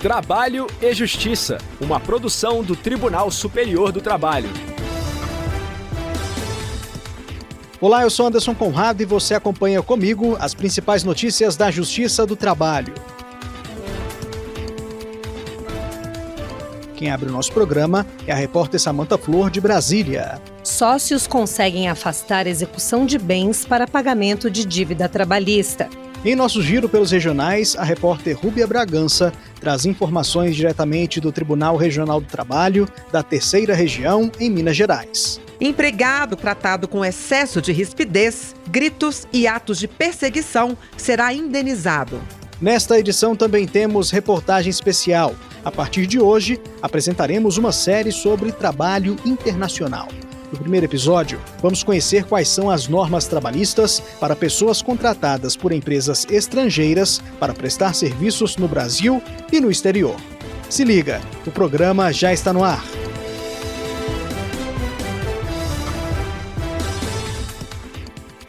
Trabalho e Justiça, uma produção do Tribunal Superior do Trabalho. Olá, eu sou Anderson Conrado e você acompanha comigo as principais notícias da Justiça do Trabalho. Quem abre o nosso programa é a repórter Samantha Flor, de Brasília. Sócios conseguem afastar execução de bens para pagamento de dívida trabalhista. Em nosso giro pelos regionais, a repórter Rúbia Bragança traz informações diretamente do Tribunal Regional do Trabalho da Terceira Região, em Minas Gerais. Empregado tratado com excesso de rispidez, gritos e atos de perseguição será indenizado. Nesta edição também temos reportagem especial. A partir de hoje, apresentaremos uma série sobre trabalho internacional. No primeiro episódio, vamos conhecer quais são as normas trabalhistas para pessoas contratadas por empresas estrangeiras para prestar serviços no Brasil e no exterior. Se liga, o programa já está no ar.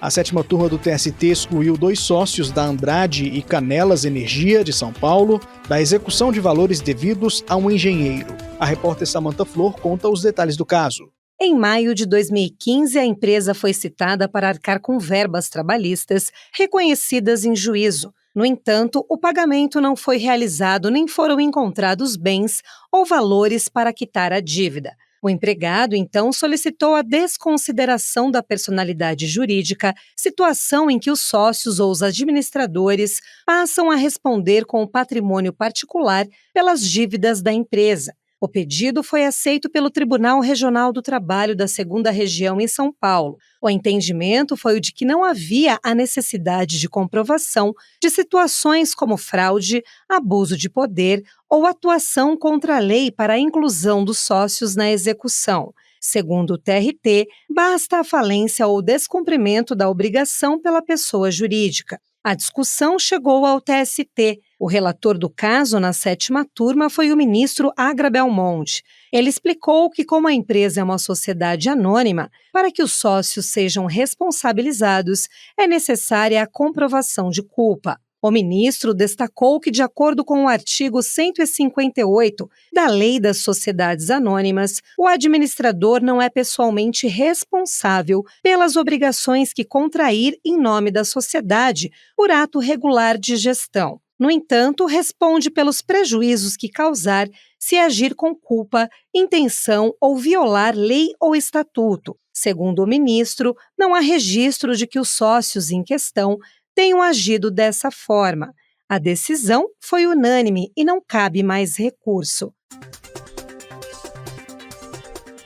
A 7ª turma do TST excluiu 2 sócios da Andrade e Canelas Energia, de São Paulo, da execução de valores devidos a um engenheiro. A repórter Samantha Flor conta os detalhes do caso. Em maio de 2015, a empresa foi citada para arcar com verbas trabalhistas reconhecidas em juízo. No entanto, o pagamento não foi realizado nem foram encontrados bens ou valores para quitar a dívida. O empregado, então, solicitou a desconsideração da personalidade jurídica, situação em que os sócios ou os administradores passam a responder com o patrimônio particular pelas dívidas da empresa. O pedido foi aceito pelo Tribunal Regional do Trabalho da 2ª Região em São Paulo. O entendimento foi o de que não havia a necessidade de comprovação de situações como fraude, abuso de poder ou atuação contra a lei para a inclusão dos sócios na execução. Segundo o TRT, basta a falência ou descumprimento da obrigação pela pessoa jurídica. A discussão chegou ao TST. O relator do caso na 7ª turma foi o ministro Agra Belmonte. Ele explicou que, como a empresa é uma sociedade anônima, para que os sócios sejam responsabilizados, é necessária a comprovação de culpa. O ministro destacou que, de acordo com o artigo 158 da Lei das Sociedades Anônimas, o administrador não é pessoalmente responsável pelas obrigações que contrair em nome da sociedade por ato regular de gestão. No entanto, responde pelos prejuízos que causar se agir com culpa, intenção ou violar lei ou estatuto. Segundo o ministro, não há registro de que os sócios em questão tenham agido dessa forma. A decisão foi unânime e não cabe mais recurso.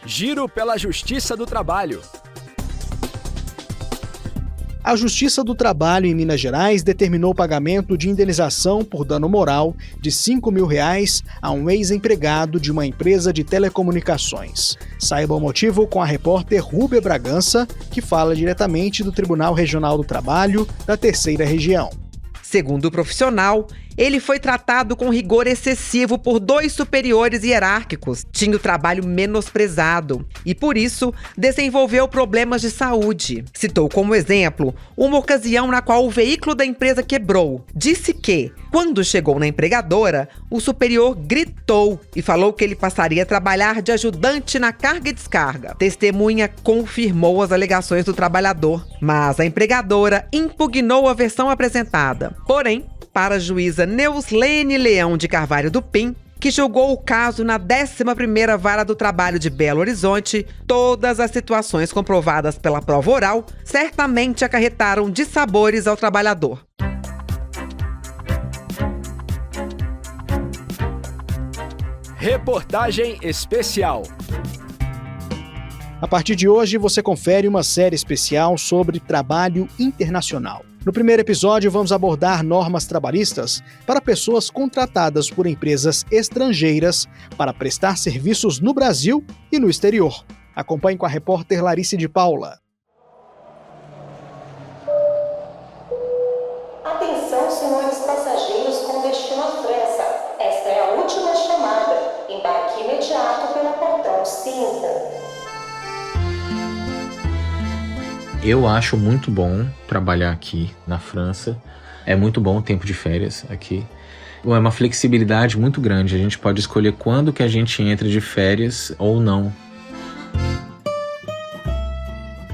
Giro pela Justiça do Trabalho. A Justiça do Trabalho em Minas Gerais determinou o pagamento de indenização por dano moral de R$ 5.000 a um ex-empregado de uma empresa de telecomunicações. Saiba o motivo com a repórter Rúbia Bragança, que fala diretamente do Tribunal Regional do Trabalho da Terceira Região. Segundo o profissional, ele foi tratado com rigor excessivo por 2 superiores hierárquicos, tinha o trabalho menosprezado e, por isso, desenvolveu problemas de saúde. Citou como exemplo uma ocasião na qual o veículo da empresa quebrou. Disse que, quando chegou na empregadora, o superior gritou e falou que ele passaria a trabalhar de ajudante na carga e descarga. Testemunha confirmou as alegações do trabalhador, mas a empregadora impugnou a versão apresentada. Porém, para a juíza Neuslene Leão de Carvalho do Pim, que julgou o caso na 11ª Vara do Trabalho de Belo Horizonte, todas as situações comprovadas pela prova oral certamente acarretaram dissabores ao trabalhador. Reportagem especial. A partir de hoje, você confere uma série especial sobre trabalho internacional. No primeiro episódio, vamos abordar normas trabalhistas para pessoas contratadas por empresas estrangeiras para prestar serviços no Brasil e no exterior. Acompanhe com a repórter Larice de Paula. Atenção, senhores passageiros com destino à França. Esta é a última chamada. Embarque imediato pelo portão 5. Eu acho muito bom trabalhar aqui na França. É muito bom o tempo de férias aqui. É uma flexibilidade muito grande. A gente pode escolher quando que a gente entra de férias ou não.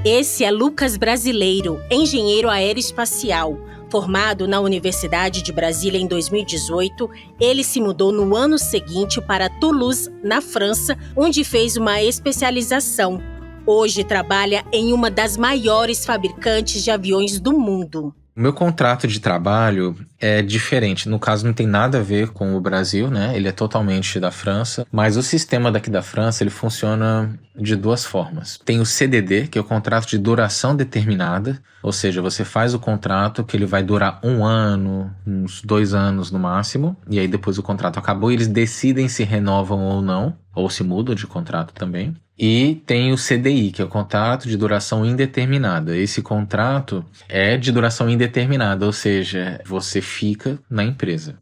Esse é Lucas Brasileiro, engenheiro aeroespacial. Formado na Universidade de Brasília em 2018, ele se mudou no ano seguinte para Toulouse, na França, onde fez uma especialização. Hoje trabalha em uma das maiores fabricantes de aviões do mundo. O meu contrato de trabalho é diferente. No caso, não tem nada a ver com o Brasil, né? Ele é totalmente da França. Mas o sistema daqui da França, ele funciona de duas formas. Tem o CDD, que é o contrato de duração determinada. Ou seja, você faz o contrato que ele vai durar 1 ano, uns 2 anos no máximo. E aí depois o contrato acabou e eles decidem se renovam ou não. Ou se mudam de contrato também. E tem o CDI, que é o contrato de duração indeterminada. Esse contrato é de duração indeterminada, ou seja, você fica na empresa.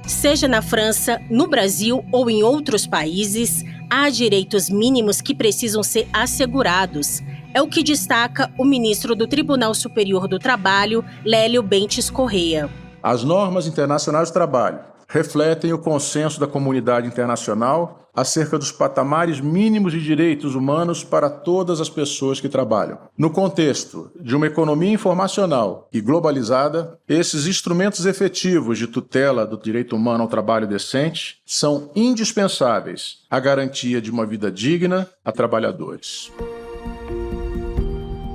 Seja na França, no Brasil ou em outros países, há direitos mínimos que precisam ser assegurados. É o que destaca o ministro do Tribunal Superior do Trabalho, Lélio Bentes Correia. As normas internacionais do trabalho refletem o consenso da comunidade internacional acerca dos patamares mínimos de direitos humanos para todas as pessoas que trabalham. No contexto de uma economia informacional e globalizada, esses instrumentos efetivos de tutela do direito humano ao trabalho decente são indispensáveis à garantia de uma vida digna a trabalhadores.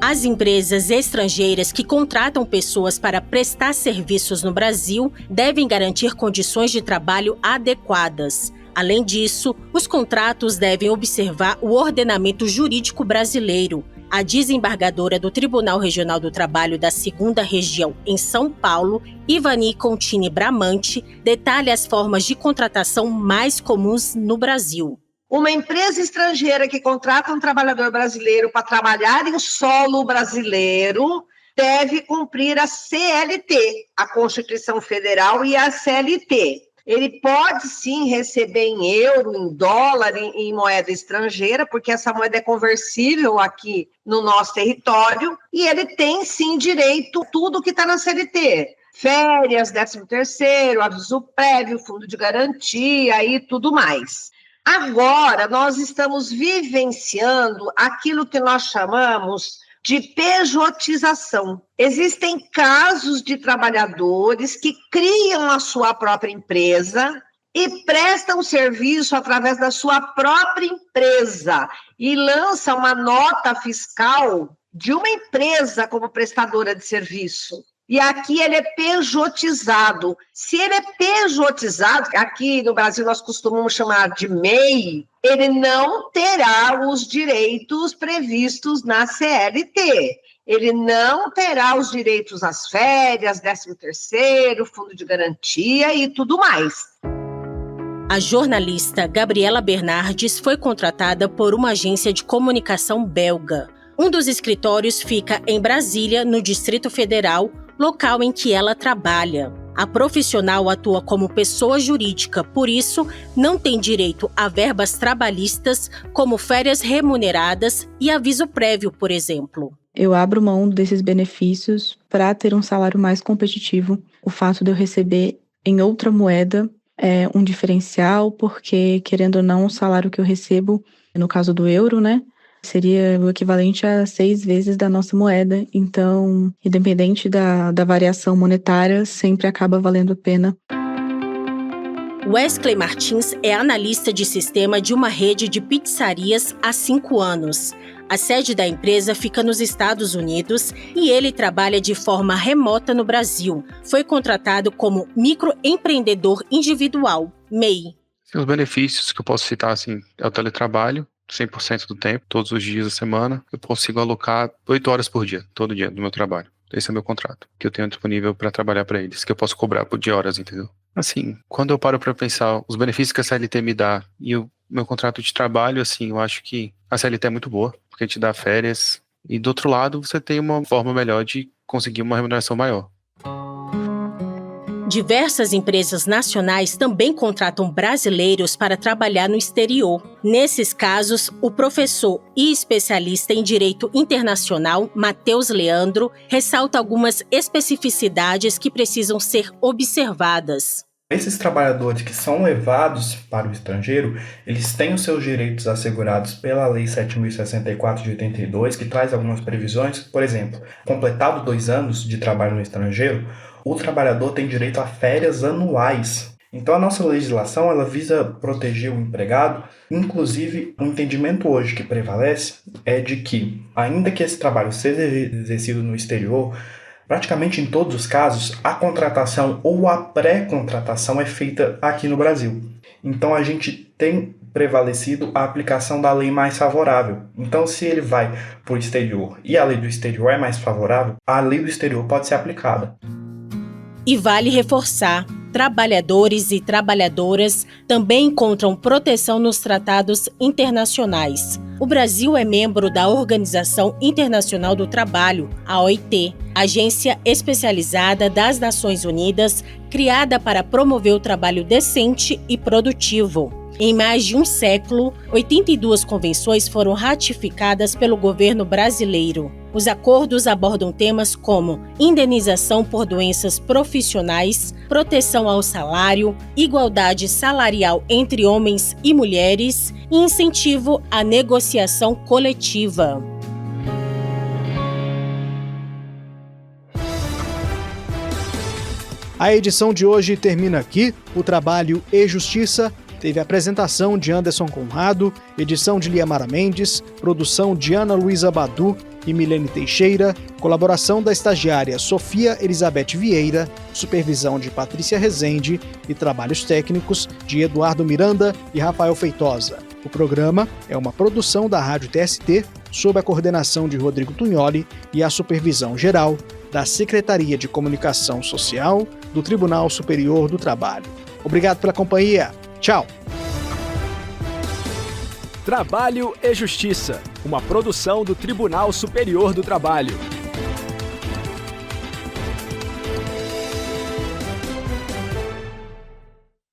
As empresas estrangeiras que contratam pessoas para prestar serviços no Brasil devem garantir condições de trabalho adequadas. Além disso, os contratos devem observar o ordenamento jurídico brasileiro. A desembargadora do Tribunal Regional do Trabalho da 2ª Região em São Paulo, Ivani Contini Bramante, detalha as formas de contratação mais comuns no Brasil. Uma empresa estrangeira que contrata um trabalhador brasileiro para trabalhar em solo brasileiro deve cumprir a CLT, a Constituição Federal e a CLT. Ele pode sim receber em euro, em dólar, em moeda estrangeira, porque essa moeda é conversível aqui no nosso território, e ele tem sim direito a tudo que está na CLT. Férias, 13º, aviso prévio, fundo de garantia e tudo mais. Agora, nós estamos vivenciando aquilo que nós chamamos de pejotização. Existem casos de trabalhadores que criam a sua própria empresa e prestam serviço através da sua própria empresa e lançam uma nota fiscal de uma empresa como prestadora de serviço. E aqui ele é pejotizado. Se ele é pejotizado, aqui no Brasil nós costumamos chamar de MEI, ele não terá os direitos previstos na CLT. Ele não terá os direitos às férias, 13º, fundo de garantia e tudo mais. A jornalista Gabriela Bernardes foi contratada por uma agência de comunicação belga. Um dos escritórios fica em Brasília, no Distrito Federal, local em que ela trabalha. A profissional atua como pessoa jurídica, por isso não tem direito a verbas trabalhistas como férias remuneradas e aviso prévio, por exemplo. Eu abro mão desses benefícios para ter um salário mais competitivo. O fato de eu receber em outra moeda é um diferencial, porque, querendo ou não, o salário que eu recebo, no caso do euro, né, seria o equivalente a 6 vezes da nossa moeda. Então, independente da variação monetária, sempre acaba valendo a pena. Wesley Martins é analista de sistema de uma rede de pizzarias há 5 anos. A sede da empresa fica nos Estados Unidos e ele trabalha de forma remota no Brasil. Foi contratado como microempreendedor individual, MEI. Os benefícios que eu posso citar assim, é o teletrabalho, 100% do tempo, todos os dias da semana. Eu consigo alocar 8 horas por dia, todo dia, do meu trabalho. Esse é o meu contrato, que eu tenho disponível para trabalhar para eles, que eu posso cobrar de horas, entendeu? Assim, quando eu paro para pensar os benefícios que a CLT me dá e o meu contrato de trabalho, assim, eu acho que a CLT é muito boa, porque te dá férias. E do outro lado, você tem uma forma melhor de conseguir uma remuneração maior. Diversas empresas nacionais também contratam brasileiros para trabalhar no exterior. Nesses casos, o professor e especialista em Direito Internacional, Matheus Leandro, ressalta algumas especificidades que precisam ser observadas. Esses trabalhadores que são levados para o estrangeiro, eles têm os seus direitos assegurados pela Lei 7.064 de 82, que traz algumas previsões. Por exemplo, completado 2 anos de trabalho no estrangeiro, o trabalhador tem direito a férias anuais. Então a nossa legislação ela visa proteger o empregado, inclusive o entendimento hoje que prevalece é de que, ainda que esse trabalho seja exercido no exterior, praticamente em todos os casos, a contratação ou a pré-contratação é feita aqui no Brasil. Então a gente tem prevalecido a aplicação da lei mais favorável. Então se ele vai para o exterior e a lei do exterior é mais favorável, a lei do exterior pode ser aplicada. E vale reforçar, trabalhadores e trabalhadoras também encontram proteção nos tratados internacionais. O Brasil é membro da Organização Internacional do Trabalho, a OIT, agência especializada das Nações Unidas, criada para promover o trabalho decente e produtivo. Em mais de um século, 82 convenções foram ratificadas pelo governo brasileiro. Os acordos abordam temas como indenização por doenças profissionais, proteção ao salário, igualdade salarial entre homens e mulheres e incentivo à negociação coletiva. A edição de hoje termina aqui. O trabalho e Justiça teve a apresentação de Anderson Conrado, edição de Liamara Mendes, produção de Ana Luísa Badu e Milene Teixeira, colaboração da estagiária Sofia Elizabeth Vieira, supervisão de Patrícia Rezende e trabalhos técnicos de Eduardo Miranda e Rafael Feitosa. O programa é uma produção da Rádio TST, sob a coordenação de Rodrigo Tunholi e a supervisão geral da Secretaria de Comunicação Social do Tribunal Superior do Trabalho. Obrigado pela companhia. Tchau! Trabalho e Justiça, uma produção do Tribunal Superior do Trabalho.